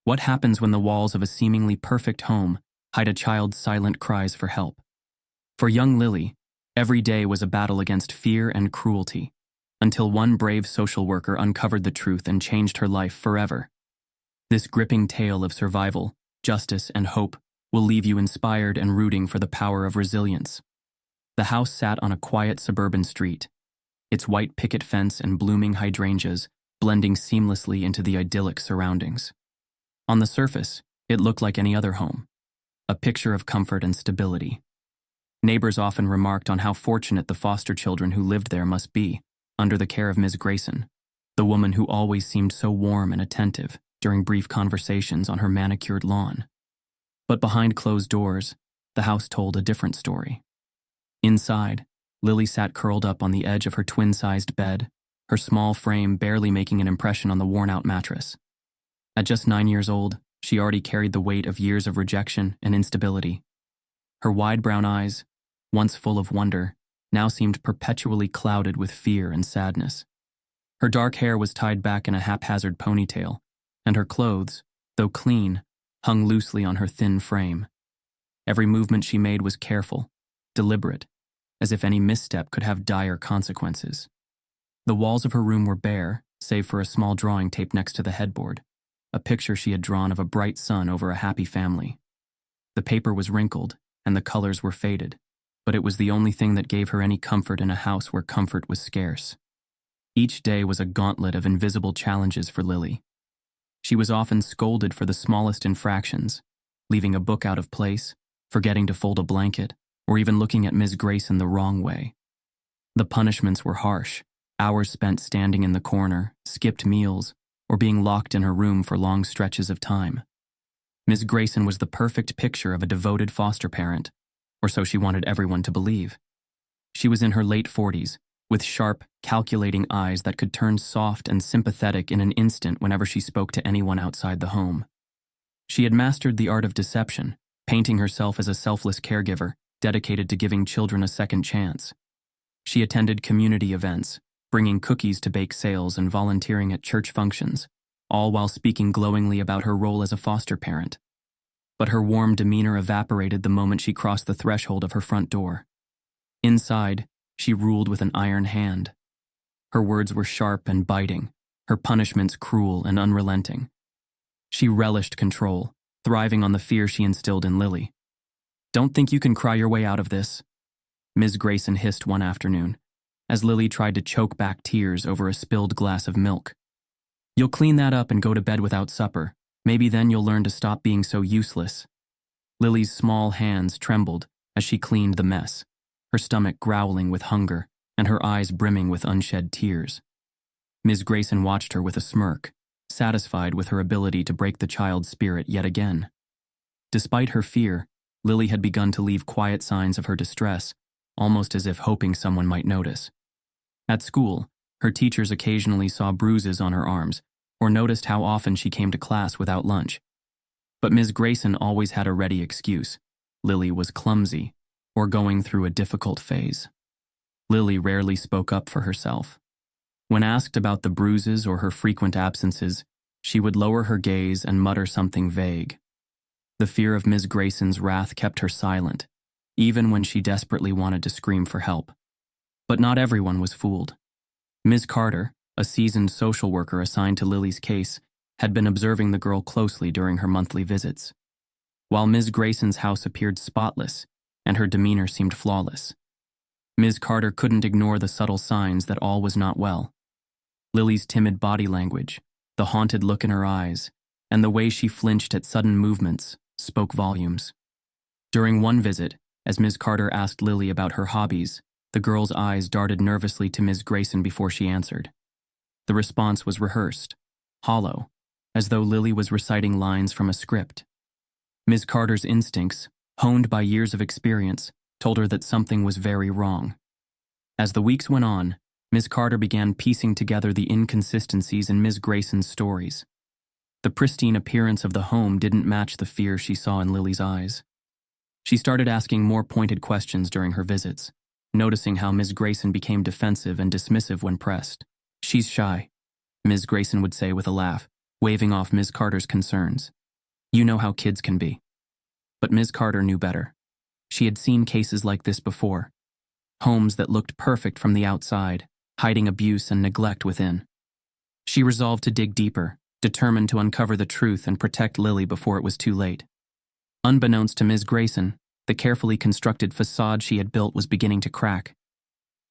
What happens when the walls of a seemingly perfect home hide a child's silent cries for help? For young Lily, every day was a battle against fear and cruelty, until one brave social worker uncovered the truth and changed her life forever. This gripping tale of survival, justice, and hope will leave you inspired and rooting for the power of resilience. The house sat on a quiet suburban street, its white picket fence and blooming hydrangeas blending seamlessly into the idyllic surroundings. On the surface, it looked like any other home, a picture of comfort and stability. Neighbors often remarked on how fortunate the foster children who lived there must be, under the care of Ms. Grayson, the woman who always seemed so warm and attentive during brief conversations on her manicured lawn. But behind closed doors, the house told a different story. Inside, Lily sat curled up on the edge of her twin-sized bed, her small frame barely making an impression on the worn-out mattress. At just 9 years old, she already carried the weight of years of rejection and instability. Her wide brown eyes, once full of wonder, now seemed perpetually clouded with fear and sadness. Her dark hair was tied back in a haphazard ponytail, and her clothes, though clean, hung loosely on her thin frame. Every movement she made was careful, deliberate, as if any misstep could have dire consequences. The walls of her room were bare, save for a small drawing taped next to the headboard, a picture she had drawn of a bright sun over a happy family. The paper was wrinkled, and the colors were faded, but it was the only thing that gave her any comfort in a house where comfort was scarce. Each day was a gauntlet of invisible challenges for Lily. She was often scolded for the smallest infractions, leaving a book out of place, forgetting to fold a blanket, or even looking at Ms. Grayson the wrong way. The punishments were harsh, hours spent standing in the corner, skipped meals, or being locked in her room for long stretches of time. Ms. Grayson was the perfect picture of a devoted foster parent, or so she wanted everyone to believe. She was in her late 40s, with sharp, calculating eyes that could turn soft and sympathetic in an instant whenever she spoke to anyone outside the home. She had mastered the art of deception, painting herself as a selfless caregiver, dedicated to giving children a second chance. She attended community events, bringing cookies to bake sales and volunteering at church functions, all while speaking glowingly about her role as a foster parent. But her warm demeanor evaporated the moment she crossed the threshold of her front door. Inside, she ruled with an iron hand. Her words were sharp and biting, her punishments cruel and unrelenting. She relished control, thriving on the fear she instilled in Lily. "Don't think you can cry your way out of this," Ms. Grayson hissed one afternoon, as Lily tried to choke back tears over a spilled glass of milk. "You'll clean that up and go to bed without supper. Maybe then you'll learn to stop being so useless." Lily's small hands trembled as she cleaned the mess, her stomach growling with hunger and her eyes brimming with unshed tears. Ms. Grayson watched her with a smirk, satisfied with her ability to break the child's spirit yet again. Despite her fear, Lily had begun to leave quiet signs of her distress, almost as if hoping someone might notice. At school, her teachers occasionally saw bruises on her arms or noticed how often she came to class without lunch. But Ms. Grayson always had a ready excuse. Lily was clumsy or going through a difficult phase. Lily rarely spoke up for herself. When asked about the bruises or her frequent absences, she would lower her gaze and mutter something vague. The fear of Ms. Grayson's wrath kept her silent, even when she desperately wanted to scream for help. But not everyone was fooled. Ms. Carter, a seasoned social worker assigned to Lily's case, had been observing the girl closely during her monthly visits. While Ms. Grayson's house appeared spotless and her demeanor seemed flawless, Ms. Carter couldn't ignore the subtle signs that all was not well. Lily's timid body language, the haunted look in her eyes, and the way she flinched at sudden movements spoke volumes. During one visit, as Ms. Carter asked Lily about her hobbies, the girl's eyes darted nervously to Ms. Grayson before she answered. The response was rehearsed, hollow, as though Lily was reciting lines from a script. Ms. Carter's instincts, honed by years of experience, told her that something was very wrong. As the weeks went on, Ms. Carter began piecing together the inconsistencies in Ms. Grayson's stories. The pristine appearance of the home didn't match the fear she saw in Lily's eyes. She started asking more pointed questions during her visits, noticing how Ms. Grayson became defensive and dismissive when pressed. "She's shy," Ms. Grayson would say with a laugh. waving off Ms. Carter's concerns. You know how kids can be. But Ms. Carter knew better. She had seen cases like this before. Homes that looked perfect from the outside, hiding abuse and neglect within. She resolved to dig deeper, determined to uncover the truth and protect Lily before it was too late. Unbeknownst to Ms. Grayson, the carefully constructed facade she had built was beginning to crack.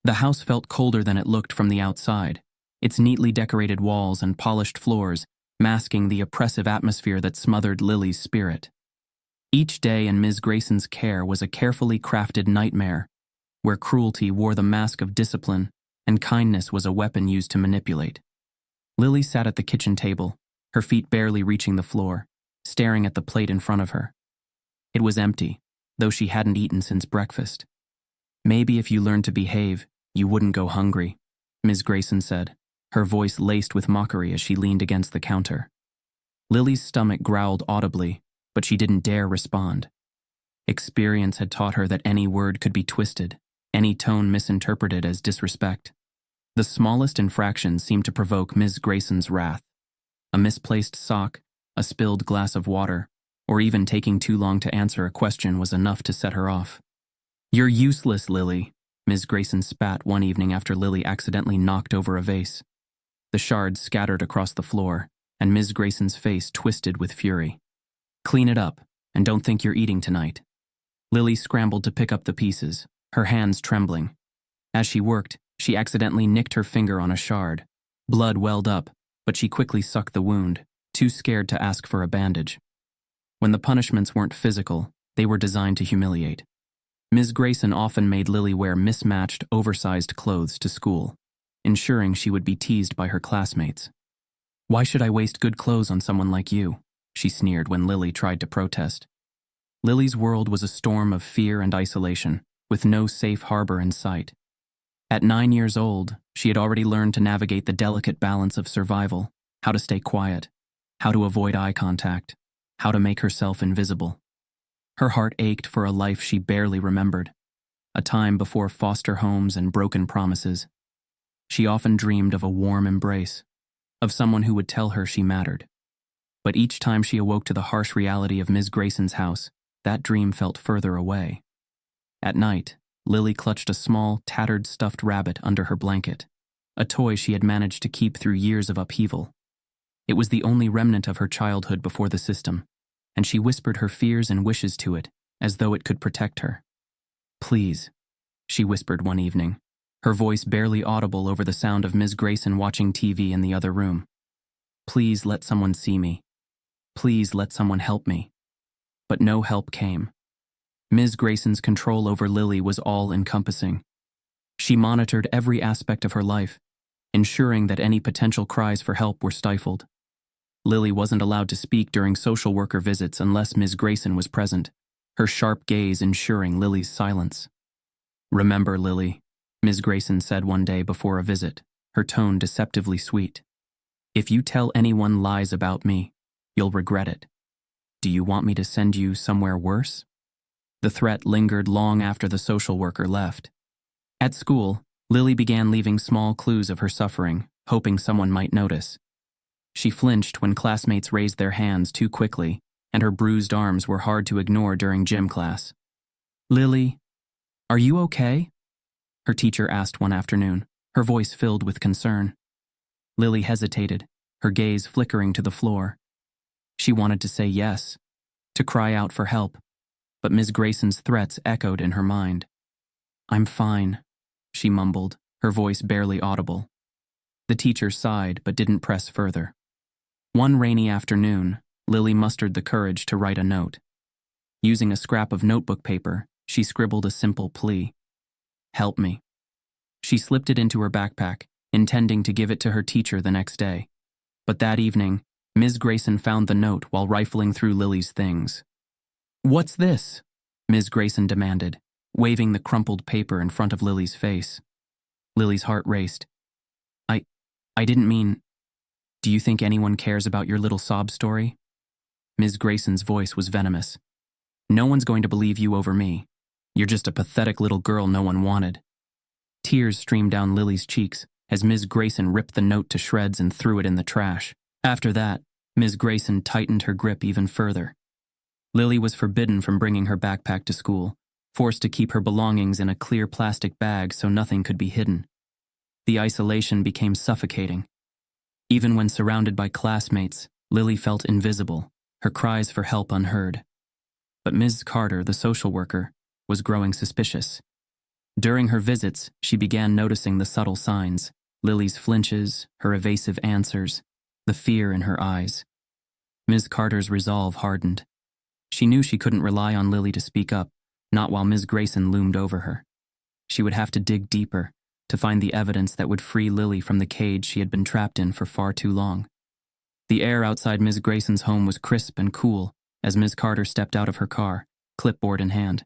The house felt colder than it looked from the outside, its neatly decorated walls and polished floors masking the oppressive atmosphere that smothered Lily's spirit. Each day in Ms. Grayson's care was a carefully crafted nightmare, where cruelty wore the mask of discipline and kindness was a weapon used to manipulate. Lily sat at the kitchen table, her feet barely reaching the floor, staring at the plate in front of her. It was empty, though she hadn't eaten since breakfast. Maybe if you learned to behave, you wouldn't go hungry, Ms. Grayson said, her voice laced with mockery as she leaned against the counter. Lily's stomach growled audibly, but she didn't dare respond. Experience had taught her that any word could be twisted, any tone misinterpreted as disrespect. The smallest infraction seemed to provoke Ms. Grayson's wrath. A misplaced sock, a spilled glass of water, or even taking too long to answer a question was enough to set her off. "You're useless, Lily," Ms. Grayson spat one evening after Lily accidentally knocked over a vase. The shards scattered across the floor, and Ms. Grayson's face twisted with fury. "Clean it up, and don't think you're eating tonight." Lily scrambled to pick up the pieces, her hands trembling. As she worked, she accidentally nicked her finger on a shard. Blood welled up, but she quickly sucked the wound, too scared to ask for a bandage. When the punishments weren't physical, they were designed to humiliate. Ms. Grayson often made Lily wear mismatched, oversized clothes to school, ensuring she would be teased by her classmates. "Why should I waste good clothes on someone like you?" she sneered when Lily tried to protest. Lily's world was a storm of fear and isolation, with no safe harbor in sight. At 9 years old, she had already learned to navigate the delicate balance of survival, how to stay quiet, how to avoid eye contact, how to make herself invisible. Her heart ached for a life she barely remembered, a time before foster homes and broken promises. She often dreamed of a warm embrace, of someone who would tell her she mattered. But each time she awoke to the harsh reality of Ms. Grayson's house, that dream felt further away. At night, Lily clutched a small, tattered stuffed rabbit under her blanket, a toy she had managed to keep through years of upheaval. It was the only remnant of her childhood before the system, and she whispered her fears and wishes to it, as though it could protect her. "Please," she whispered one evening, her voice barely audible over the sound of Ms. Grayson watching TV in the other room. "Please let someone see me. Please let someone help me." But no help came. Ms. Grayson's control over Lily was all-encompassing. She monitored every aspect of her life, ensuring that any potential cries for help were stifled. Lily wasn't allowed to speak during social worker visits unless Ms. Grayson was present, her sharp gaze ensuring Lily's silence. "Remember, Lily," Ms. Grayson said one day before a visit, her tone deceptively sweet. "If you tell anyone lies about me, you'll regret it. Do you want me to send you somewhere worse?" The threat lingered long after the social worker left. At school, Lily began leaving small clues of her suffering, hoping someone might notice. She flinched when classmates raised their hands too quickly, and her bruised arms were hard to ignore during gym class. "Lily, are you okay?" her teacher asked one afternoon, her voice filled with concern. Lily hesitated, her gaze flickering to the floor. She wanted to say yes, to cry out for help, but Ms. Grayson's threats echoed in her mind. "I'm fine," she mumbled, her voice barely audible. The teacher sighed but didn't press further. One rainy afternoon, Lily mustered the courage to write a note. Using a scrap of notebook paper, she scribbled a simple plea. "Help me." She slipped it into her backpack, intending to give it to her teacher the next day. But that evening, Ms. Grayson found the note while rifling through Lily's things. "What's this?" Ms. Grayson demanded, waving the crumpled paper in front of Lily's face. Lily's heart raced. I didn't mean... Do you think anyone cares about your little sob story?" Ms. Grayson's voice was venomous. "No one's going to believe you over me. You're just a pathetic little girl no one wanted." Tears streamed down Lily's cheeks as Ms. Grayson ripped the note to shreds and threw it in the trash. After that, Ms. Grayson tightened her grip even further. Lily was forbidden from bringing her backpack to school, forced to keep her belongings in a clear plastic bag so nothing could be hidden. The isolation became suffocating. Even when surrounded by classmates, Lily felt invisible, her cries for help unheard. But Ms. Carter, the social worker, was growing suspicious. During her visits, she began noticing the subtle signs: Lily's flinches, her evasive answers, the fear in her eyes. Ms. Carter's resolve hardened. She knew she couldn't rely on Lily to speak up, not while Ms. Grayson loomed over her. She would have to dig deeper to find the evidence that would free Lily from the cage she had been trapped in for far too long. The air outside Ms. Grayson's home was crisp and cool as Ms. Carter stepped out of her car, clipboard in hand.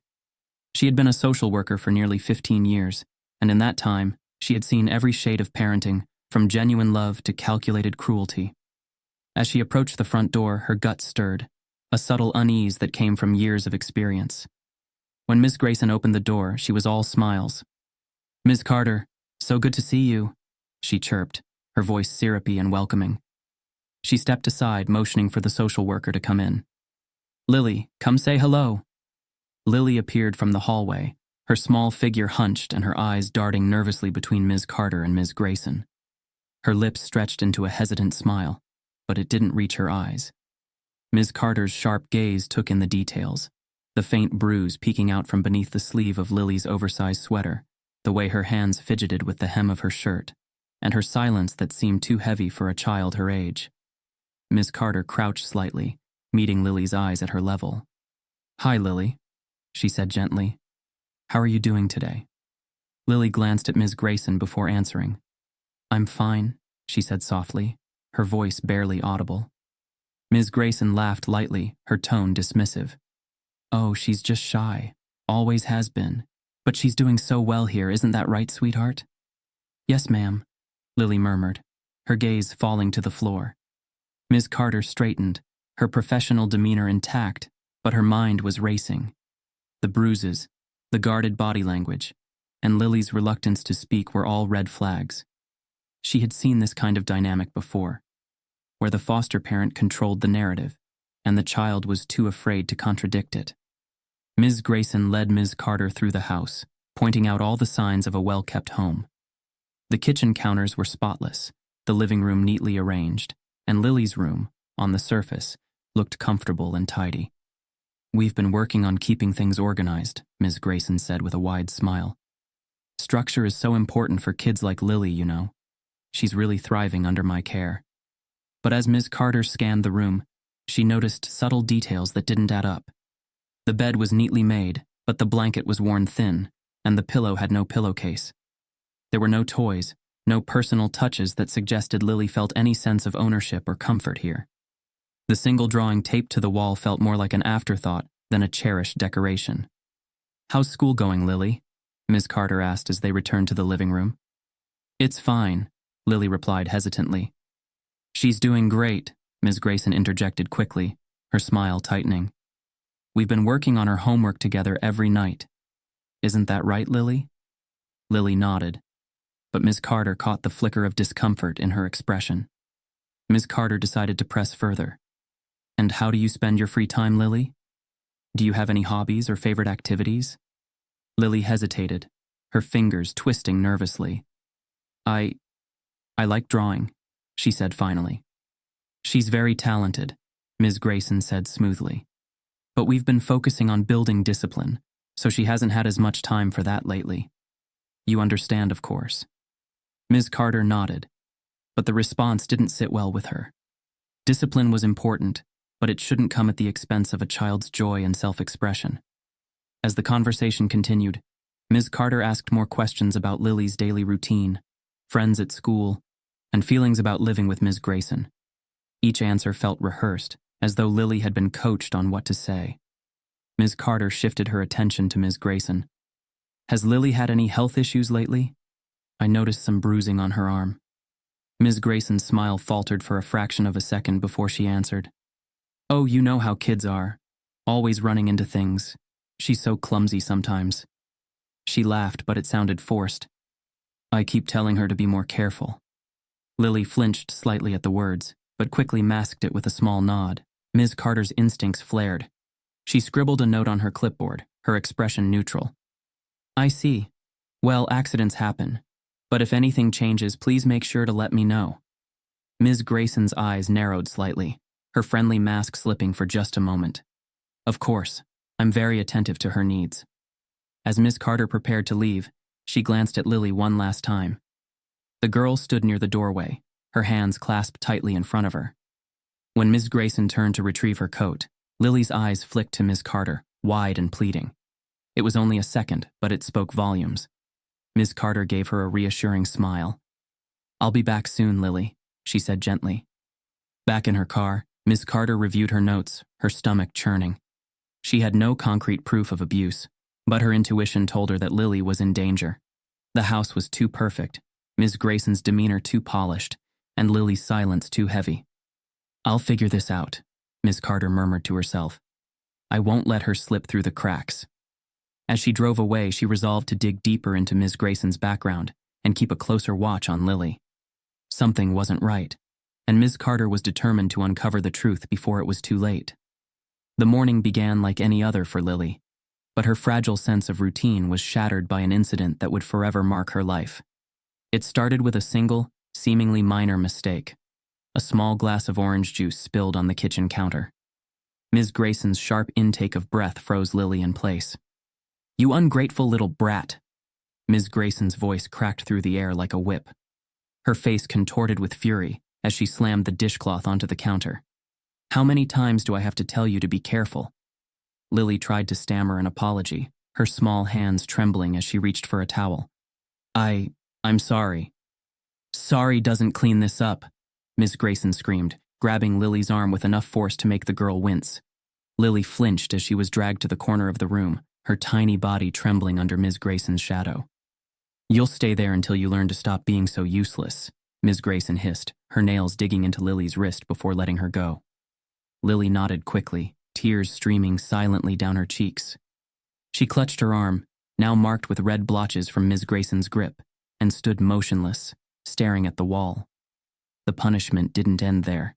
She had been a social worker for nearly 15 years, and in that time, she had seen every shade of parenting, from genuine love to calculated cruelty. As she approached the front door, her gut stirred, a subtle unease that came from years of experience. When Ms. Grayson opened the door, she was all smiles. "Ms. Carter, so good to see you," she chirped, her voice syrupy and welcoming. She stepped aside, motioning for the social worker to come in. "Lily, come say hello." Lily appeared from the hallway, her small figure hunched and her eyes darting nervously between Ms. Carter and Ms. Grayson. Her lips stretched into a hesitant smile, but it didn't reach her eyes. Ms. Carter's sharp gaze took in the details: the faint bruise peeking out from beneath the sleeve of Lily's oversized sweater, the way her hands fidgeted with the hem of her shirt, and her silence that seemed too heavy for a child her age. Ms. Carter crouched slightly, meeting Lily's eyes at her level. "Hi, Lily," she said gently. "How are you doing today?" Lily glanced at Ms. Grayson before answering. "I'm fine," she said softly, her voice barely audible. Ms. Grayson laughed lightly, her tone dismissive. "Oh, she's just shy. Always has been. But she's doing so well here, isn't that right, sweetheart?" "Yes, ma'am," Lily murmured, her gaze falling to the floor. Ms. Carter straightened, her professional demeanor intact, but her mind was racing. The bruises, the guarded body language, and Lily's reluctance to speak were all red flags. She had seen this kind of dynamic before, where the foster parent controlled the narrative, and the child was too afraid to contradict it. Ms. Grayson led Ms. Carter through the house, pointing out all the signs of a well-kept home. The kitchen counters were spotless, the living room neatly arranged, and Lily's room, on the surface, looked comfortable and tidy. "We've been working on keeping things organized," Ms. Grayson said with a wide smile. "Structure is so important for kids like Lily, you know. She's really thriving under my care." But as Ms. Carter scanned the room, she noticed subtle details that didn't add up. The bed was neatly made, but the blanket was worn thin, and the pillow had no pillowcase. There were no toys, no personal touches that suggested Lily felt any sense of ownership or comfort here. The single drawing taped to the wall felt more like an afterthought than a cherished decoration. "How's school going, Lily?" Ms. Carter asked as they returned to the living room. "It's fine," Lily replied hesitantly. "She's doing great," Ms. Grayson interjected quickly, her smile tightening. "We've been working on her homework together every night. Isn't that right, Lily?" Lily nodded, but Ms. Carter caught the flicker of discomfort in her expression. Ms. Carter decided to press further. "And how do you spend your free time, Lily? Do you have any hobbies or favorite activities?" Lily hesitated, her fingers twisting nervously. I like drawing," she said finally. "She's very talented," Ms. Grayson said smoothly. "But we've been focusing on building discipline, so she hasn't had as much time for that lately. You understand, of course." Ms. Carter nodded, but the response didn't sit well with her. Discipline was important, but it shouldn't come at the expense of a child's joy and self-expression. As the conversation continued, Ms. Carter asked more questions about Lily's daily routine, friends at school, and feelings about living with Ms. Grayson. Each answer felt rehearsed, as though Lily had been coached on what to say. Ms. Carter shifted her attention to Ms. Grayson. "Has Lily had any health issues lately? I noticed some bruising on her arm." Ms. Grayson's smile faltered for a fraction of a second before she answered. "Oh, you know how kids are. Always running into things. She's so clumsy sometimes." She laughed, but it sounded forced. "I keep telling her to be more careful." Lily flinched slightly at the words, but quickly masked it with a small nod. Ms. Carter's instincts flared. She scribbled a note on her clipboard, her expression neutral. I see. Well, accidents happen. But if anything changes, please make sure to let me know. Ms. Grayson's eyes narrowed slightly, her friendly mask slipping for just a moment. Of course, I'm very attentive to her needs. As Ms. Carter prepared to leave, she glanced at Lily one last time. The girl stood near the doorway, her hands clasped tightly in front of her. When Ms. Grayson turned to retrieve her coat, Lily's eyes flicked to Ms. Carter, wide and pleading. It was only a second, but it spoke volumes. Ms. Carter gave her a reassuring smile. I'll be back soon, Lily, she said gently. Back in her car, Ms. Carter reviewed her notes, her stomach churning. She had no concrete proof of abuse, but her intuition told her that Lily was in danger. The house was too perfect, Ms. Grayson's demeanor too polished, and Lily's silence too heavy. I'll figure this out, Ms. Carter murmured to herself. I won't let her slip through the cracks. As she drove away, she resolved to dig deeper into Ms. Grayson's background and keep a closer watch on Lily. Something wasn't right, and Ms. Carter was determined to uncover the truth before it was too late. The morning began like any other for Lily, but her fragile sense of routine was shattered by an incident that would forever mark her life. It started with a single, seemingly minor mistake. A small glass of orange juice spilled on the kitchen counter. Ms. Grayson's sharp intake of breath froze Lily in place. You ungrateful little brat. Ms. Grayson's voice cracked through the air like a whip. Her face contorted with fury as she slammed the dishcloth onto the counter. How many times do I have to tell you to be careful? Lily tried to stammer an apology, her small hands trembling as she reached for a towel. I'm sorry. Sorry doesn't clean this up, Ms. Grayson screamed, grabbing Lily's arm with enough force to make the girl wince. Lily flinched as she was dragged to the corner of the room, her tiny body trembling under Ms. Grayson's shadow. You'll stay there until you learn to stop being so useless, Ms. Grayson hissed, her nails digging into Lily's wrist before letting her go. Lily nodded quickly, tears streaming silently down her cheeks. She clutched her arm, now marked with red blotches from Ms. Grayson's grip, and stood motionless, staring at the wall. The punishment didn't end there.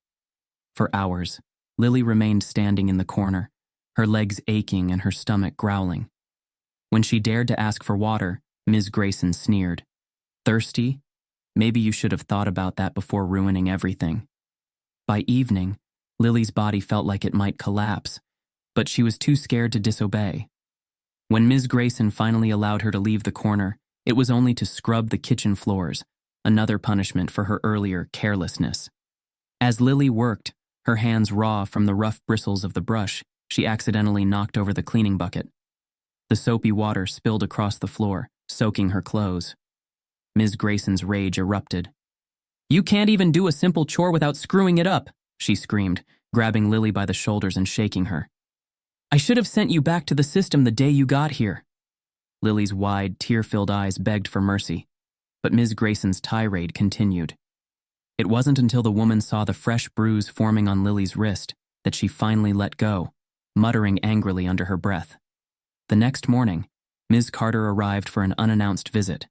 For hours, Lily remained standing in the corner, her legs aching and her stomach growling. When she dared to ask for water, Ms. Grayson sneered. Thirsty? Maybe you should have thought about that before ruining everything. By evening, Lily's body felt like it might collapse, but she was too scared to disobey. When Ms. Grayson finally allowed her to leave the corner, it was only to scrub the kitchen floors, another punishment for her earlier carelessness. As Lily worked, her hands raw from the rough bristles of the brush, she accidentally knocked over the cleaning bucket. The soapy water spilled across the floor, soaking her clothes. Ms. Grayson's rage erupted. You can't even do a simple chore without screwing it up, she screamed, grabbing Lily by the shoulders and shaking her. I should have sent you back to the system the day you got here. Lily's wide, tear-filled eyes begged for mercy, but Ms. Grayson's tirade continued. It wasn't until the woman saw the fresh bruise forming on Lily's wrist that she finally let go, muttering angrily under her breath. The next morning, Ms. Carter arrived for an unannounced visit.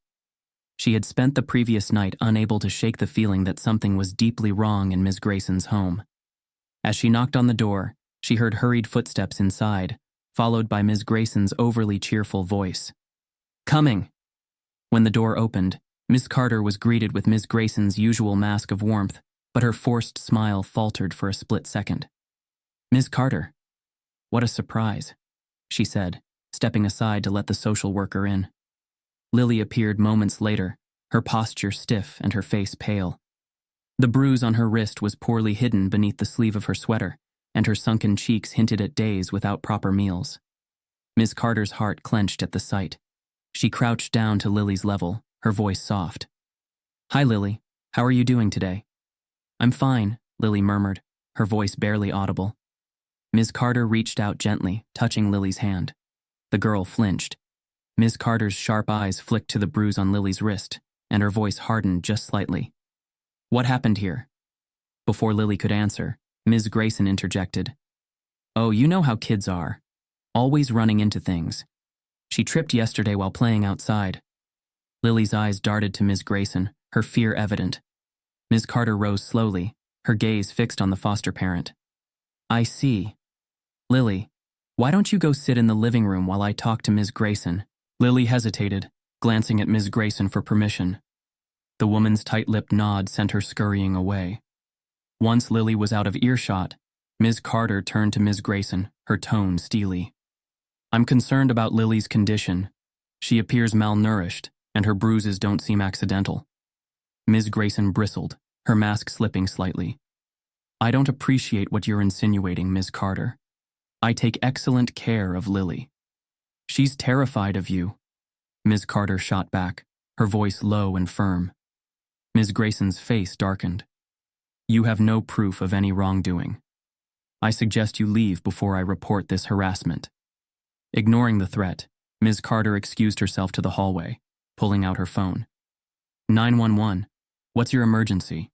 She had spent the previous night unable to shake the feeling that something was deeply wrong in Ms. Grayson's home. As she knocked on the door, she heard hurried footsteps inside, followed by Ms. Grayson's overly cheerful voice. Coming! When the door opened, Ms. Carter was greeted with Ms. Grayson's usual mask of warmth, but her forced smile faltered for a split second. Ms. Carter. What a surprise, she said, stepping aside to let the social worker in. Lily appeared moments later, her posture stiff and her face pale. The bruise on her wrist was poorly hidden beneath the sleeve of her sweater, and her sunken cheeks hinted at days without proper meals. Ms. Carter's heart clenched at the sight. She crouched down to Lily's level, her voice soft. Hi, Lily. How are you doing today? I'm fine, Lily murmured, her voice barely audible. Ms. Carter reached out gently, touching Lily's hand. The girl flinched. Ms. Carter's sharp eyes flicked to the bruise on Lily's wrist, and her voice hardened just slightly. What happened here? Before Lily could answer, Ms. Grayson interjected. Oh, you know how kids are. Always running into things. She tripped yesterday while playing outside. Lily's eyes darted to Ms. Grayson, her fear evident. Ms. Carter rose slowly, her gaze fixed on the foster parent. I see. Lily, why don't you go sit in the living room while I talk to Ms. Grayson? Lily hesitated, glancing at Ms. Grayson for permission. The woman's tight-lipped nod sent her scurrying away. Once Lily was out of earshot, Ms. Carter turned to Ms. Grayson, her tone steely. I'm concerned about Lily's condition. She appears malnourished, and her bruises don't seem accidental. Ms. Grayson bristled, her mask slipping slightly. I don't appreciate what you're insinuating, Ms. Carter. I take excellent care of Lily. She's terrified of you. Ms. Carter shot back, her voice low and firm. Ms. Grayson's face darkened. You have no proof of any wrongdoing. I suggest you leave before I report this harassment. Ignoring the threat, Ms. Carter excused herself to the hallway, pulling out her phone. 911, what's your emergency?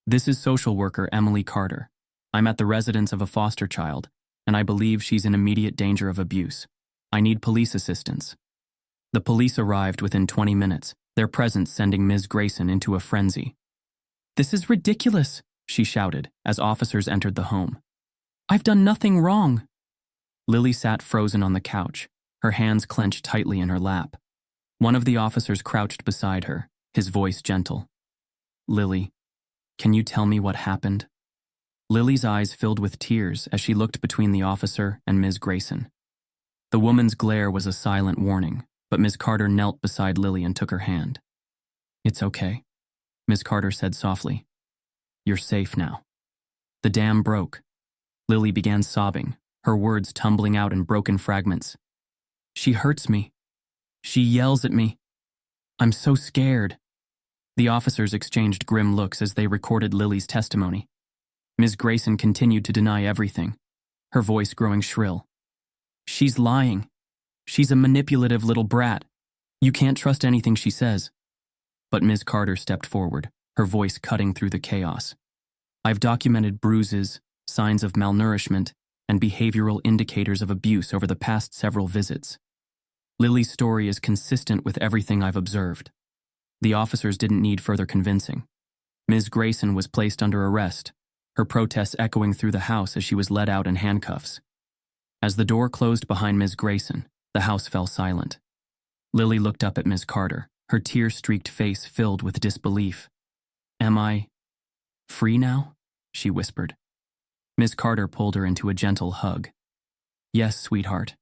This is social worker Emily Carter. I'm at the residence of a foster child, and I believe she's in immediate danger of abuse. I need police assistance. The police arrived within 20 minutes, their presence sending Ms. Grayson into a frenzy. This is ridiculous, she shouted as officers entered the home. I've done nothing wrong. Lily sat frozen on the couch, her hands clenched tightly in her lap. One of the officers crouched beside her, his voice gentle. Lily, can you tell me what happened? Lily's eyes filled with tears as she looked between the officer and Ms. Grayson. The woman's glare was a silent warning, but Ms. Carter knelt beside Lily and took her hand. It's okay, Ms. Carter said softly. You're safe now. The dam broke. Lily began sobbing, her words tumbling out in broken fragments. She hurts me. She yells at me. I'm so scared. The officers exchanged grim looks as they recorded Lily's testimony. Ms. Grayson continued to deny everything, her voice growing shrill. She's lying. She's a manipulative little brat. You can't trust anything she says. But Ms. Carter stepped forward, her voice cutting through the chaos. I've documented bruises, signs of malnourishment, and behavioral indicators of abuse over the past several visits. Lily's story is consistent with everything I've observed. The officers didn't need further convincing. Ms. Grayson was placed under arrest, her protests echoing through the house as she was led out in handcuffs. As the door closed behind Ms. Grayson, the house fell silent. Lily looked up at Ms. Carter, her tear-streaked face filled with disbelief. Am I free now? She whispered. Ms. Carter pulled her into a gentle hug. Yes, sweetheart.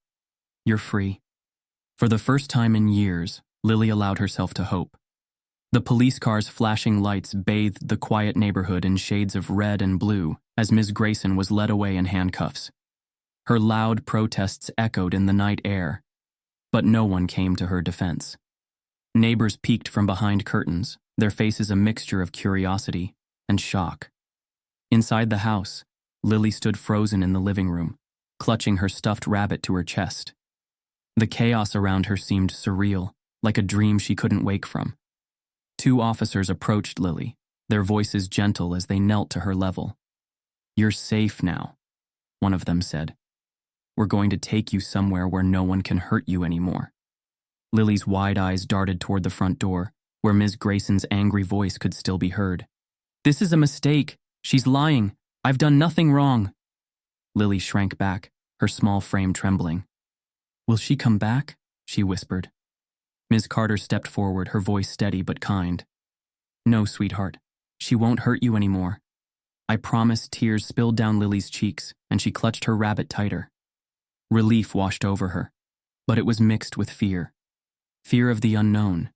You're free. For the first time in years, Lily allowed herself to hope. The police car's flashing lights bathed the quiet neighborhood in shades of red and blue as Ms. Grayson was led away in handcuffs. Her loud protests echoed in the night air, but no one came to her defense. Neighbors peeked from behind curtains, their faces a mixture of curiosity and shock. Inside the house, Lily stood frozen in the living room, clutching her stuffed rabbit to her chest. The chaos around her seemed surreal, like a dream she couldn't wake from. Two officers approached Lily, their voices gentle as they knelt to her level. You're safe now, one of them said. We're going to take you somewhere where no one can hurt you anymore. Lily's wide eyes darted toward the front door, where Ms. Grayson's angry voice could still be heard. This is a mistake. She's lying. I've done nothing wrong. Lily shrank back, her small frame trembling. Will she come back? She whispered. Ms. Carter stepped forward, her voice steady but kind. No, sweetheart. She won't hurt you anymore. I promise. Tears spilled down Lily's cheeks, and she clutched her rabbit tighter. Relief washed over her, but it was mixed with fear. Fear of the unknown.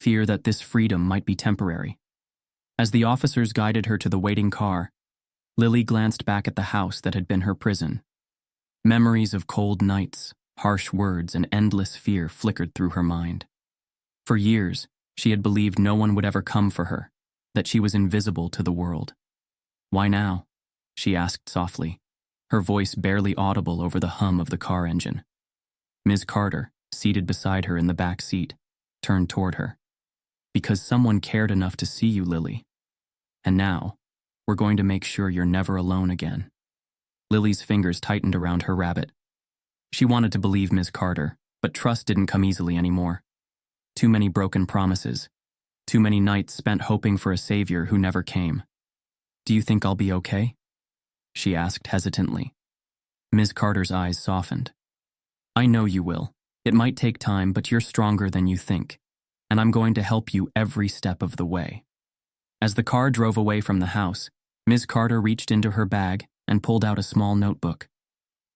Fear that this freedom might be temporary. As the officers guided her to the waiting car, Lily glanced back at the house that had been her prison. Memories of cold nights, harsh words, and endless fear flickered through her mind. For years, she had believed no one would ever come for her, that she was invisible to the world. Why now? She asked softly, her voice barely audible over the hum of the car engine. Ms. Carter, seated beside her in the back seat, turned toward her. Because someone cared enough to see you, Lily. And now, we're going to make sure you're never alone again. Lily's fingers tightened around her rabbit. She wanted to believe Ms. Carter, but trust didn't come easily anymore. Too many broken promises. Too many nights spent hoping for a savior who never came. Do you think I'll be okay? She asked hesitantly. Ms. Carter's eyes softened. I know you will. It might take time, but you're stronger than you think, and I'm going to help you every step of the way. As the car drove away from the house, Ms. Carter reached into her bag and pulled out a small notebook.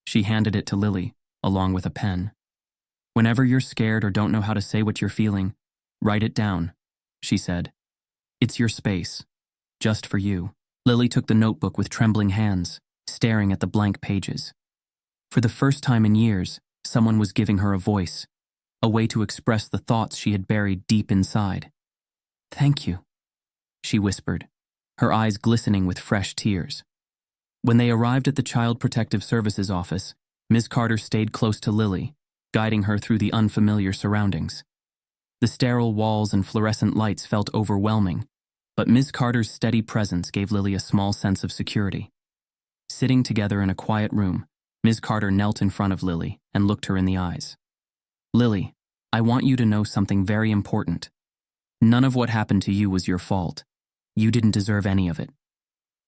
She handed it to Lily, along with a pen. Whenever you're scared or don't know how to say what you're feeling, write it down, she said. It's your space, just for you. Lily took the notebook with trembling hands, staring at the blank pages. For the first time in years, someone was giving her a voice, a way to express the thoughts she had buried deep inside. Thank you, she whispered, her eyes glistening with fresh tears. When they arrived at the Child Protective Services office, Ms. Carter stayed close to Lily, guiding her through the unfamiliar surroundings. The sterile walls and fluorescent lights felt overwhelming, but Ms. Carter's steady presence gave Lily a small sense of security. Sitting together in a quiet room, Ms. Carter knelt in front of Lily and looked her in the eyes. Lily, I want you to know something very important. None of what happened to you was your fault. You didn't deserve any of it.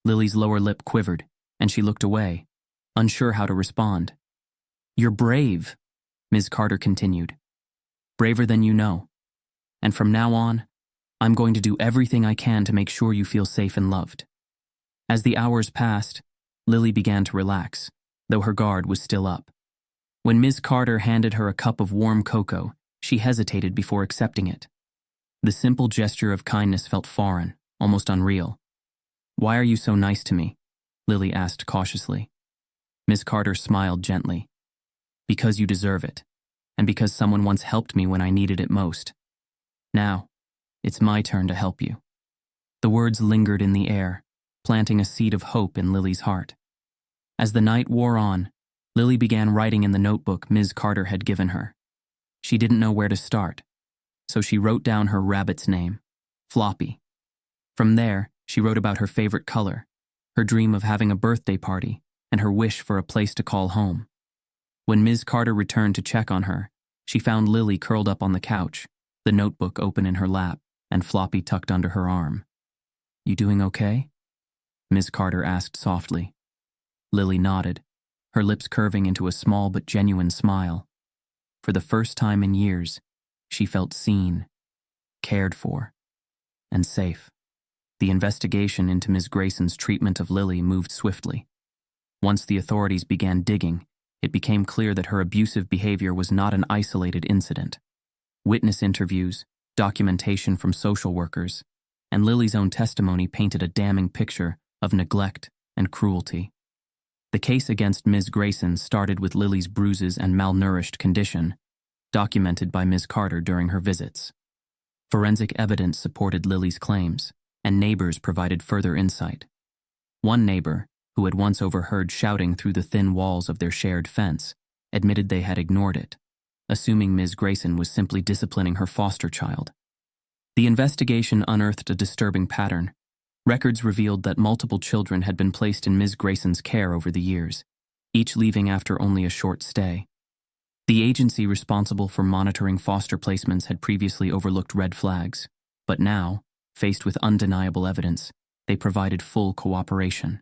Lily's lower lip quivered, and she looked away, unsure how to respond. You're brave, Ms. Carter continued. Braver than you know. And from now on, I'm going to do everything I can to make sure you feel safe and loved. As the hours passed, Lily began to relax, though her guard was still up. When Ms. Carter handed her a cup of warm cocoa, she hesitated before accepting it. The simple gesture of kindness felt foreign, almost unreal. Why are you so nice to me? Lily asked cautiously. Ms. Carter smiled gently. Because you deserve it, and because someone once helped me when I needed it most. Now, it's my turn to help you. The words lingered in the air, planting a seed of hope in Lily's heart. As the night wore on, Lily began writing in the notebook Ms. Carter had given her. She didn't know where to start, so she wrote down her rabbit's name, Floppy. From there, she wrote about her favorite color, her dream of having a birthday party, and her wish for a place to call home. When Ms. Carter returned to check on her, she found Lily curled up on the couch, the notebook open in her lap, and Floppy tucked under her arm. You doing okay? Ms. Carter asked softly. Lily nodded, her lips curving into a small but genuine smile. For the first time in years, she felt seen, cared for, and safe. The investigation into Ms. Grayson's treatment of Lily moved swiftly. Once the authorities began digging, it became clear that her abusive behavior was not an isolated incident. Witness interviews, documentation from social workers, and Lily's own testimony painted a damning picture of neglect and cruelty. The case against Ms. Grayson started with Lily's bruises and malnourished condition, documented by Ms. Carter during her visits. Forensic evidence supported Lily's claims, and neighbors provided further insight. One neighbor, who had once overheard shouting through the thin walls of their shared fence, admitted they had ignored it, assuming Ms. Grayson was simply disciplining her foster child. The investigation unearthed a disturbing pattern. Records revealed that multiple children had been placed in Ms. Grayson's care over the years, each leaving after only a short stay. The agency responsible for monitoring foster placements had previously overlooked red flags, but now, faced with undeniable evidence, they provided full cooperation.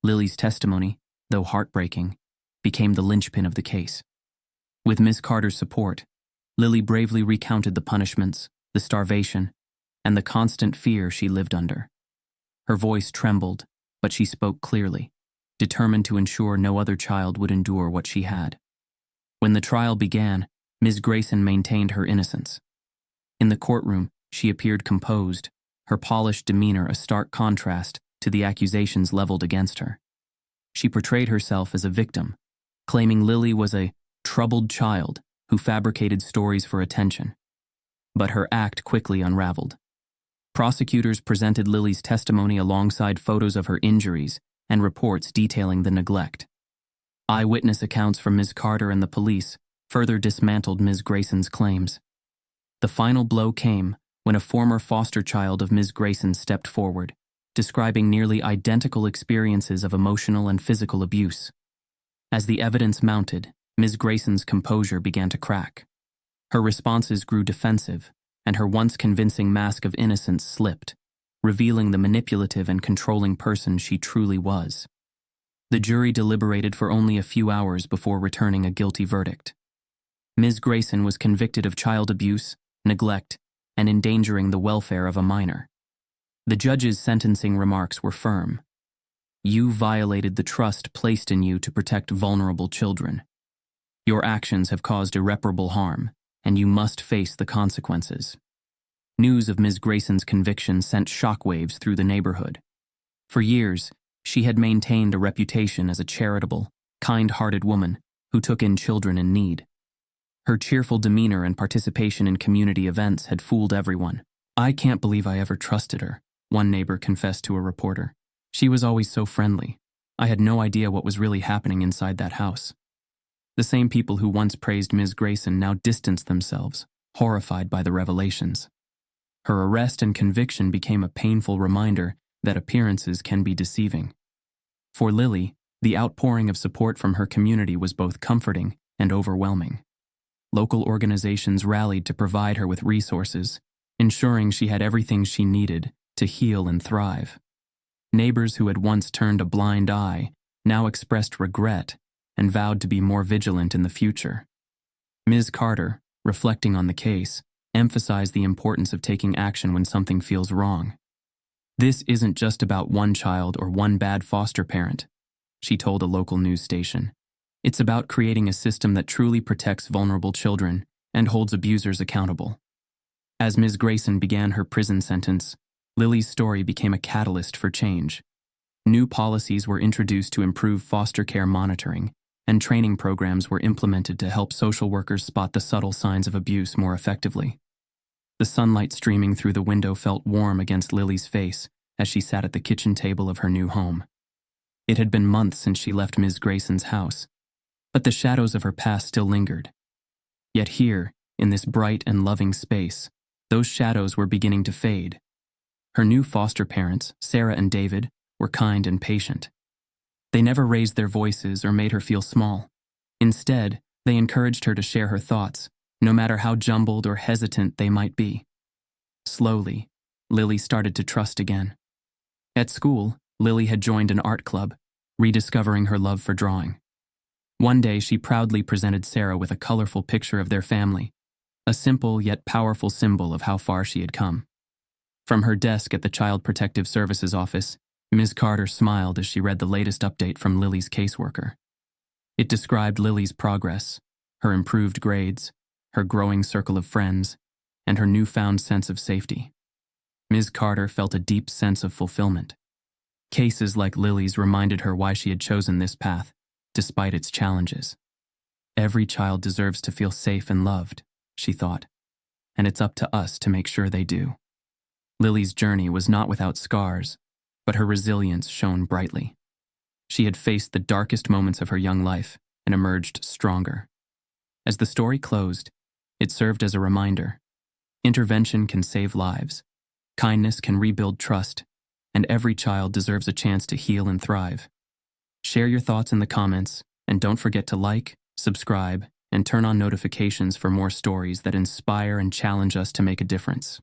Lily's testimony, though heartbreaking, became the linchpin of the case. With Ms. Carter's support, Lily bravely recounted the punishments, the starvation, and the constant fear she lived under. Her voice trembled, but she spoke clearly, determined to ensure no other child would endure what she had. When the trial began, Ms. Grayson maintained her innocence. In the courtroom, she appeared composed, her polished demeanor a stark contrast to the accusations leveled against her. She portrayed herself as a victim, claiming Lily was a troubled child who fabricated stories for attention. But her act quickly unraveled. Prosecutors presented Lily's testimony alongside photos of her injuries and reports detailing the neglect. Eyewitness accounts from Ms. Carter and the police further dismantled Ms. Grayson's claims. The final blow came when a former foster child of Ms. Grayson stepped forward, describing nearly identical experiences of emotional and physical abuse. As the evidence mounted, Ms. Grayson's composure began to crack. Her responses grew defensive, and her once convincing mask of innocence slipped. revealing the manipulative and controlling person she truly was. The jury deliberated for only a few hours before returning a guilty verdict. Ms. Grayson was convicted of child abuse, neglect, and endangering the welfare of a minor. The judge's sentencing remarks were firm. You violated the trust placed in you to protect vulnerable children. Your actions have caused irreparable harm, and you must face the consequences. News of Ms. Grayson's conviction sent shockwaves through the neighborhood. For years, she had maintained a reputation as a charitable, kind-hearted woman who took in children in need. Her cheerful demeanor and participation in community events had fooled everyone. "I can't believe I ever trusted her," one neighbor confessed to a reporter. "She was always so friendly. I had no idea what was really happening inside that house." The same people who once praised Ms. Grayson now distanced themselves, horrified by the revelations. Her arrest and conviction became a painful reminder that appearances can be deceiving. For Lily, the outpouring of support from her community was both comforting and overwhelming. Local organizations rallied to provide her with resources, ensuring she had everything she needed to heal and thrive. Neighbors who had once turned a blind eye now expressed regret and vowed to be more vigilant in the future. Ms. Carter, reflecting on the case, emphasized the importance of taking action when something feels wrong. "This isn't just about one child or one bad foster parent," she told a local news station. "It's about creating a system that truly protects vulnerable children and holds abusers accountable." As Ms. Grayson began her prison sentence, Lily's story became a catalyst for change. New policies were introduced to improve foster care monitoring, and training programs were implemented to help social workers spot the subtle signs of abuse more effectively. The sunlight streaming through the window felt warm against Lily's face as she sat at the kitchen table of her new home. It had been months since she left Ms. Grayson's house, but the shadows of her past still lingered. Yet here, in this bright and loving space, those shadows were beginning to fade. Her new foster parents, Sarah and David, were kind and patient. They never raised their voices or made her feel small. Instead, they encouraged her to share her thoughts, no matter how jumbled or hesitant they might be. Slowly, Lily started to trust again. At school, Lily had joined an art club, rediscovering her love for drawing. One day, she proudly presented Sarah with a colorful picture of their family, a simple yet powerful symbol of how far she had come. From her desk at the Child Protective Services office, Ms. Carter smiled as she read the latest update from Lily's caseworker. It described Lily's progress, her improved grades, her growing circle of friends, and her newfound sense of safety. Ms. Carter felt a deep sense of fulfillment. Cases like Lily's reminded her why she had chosen this path, despite its challenges. Every child deserves to feel safe and loved, she thought, and it's up to us to make sure they do. Lily's journey was not without scars, but her resilience shone brightly. She had faced the darkest moments of her young life and emerged stronger. As the story closed, it served as a reminder. Intervention can save lives, kindness can rebuild trust, and every child deserves a chance to heal and thrive. Share your thoughts in the comments, and don't forget to like, subscribe, and turn on notifications for more stories that inspire and challenge us to make a difference.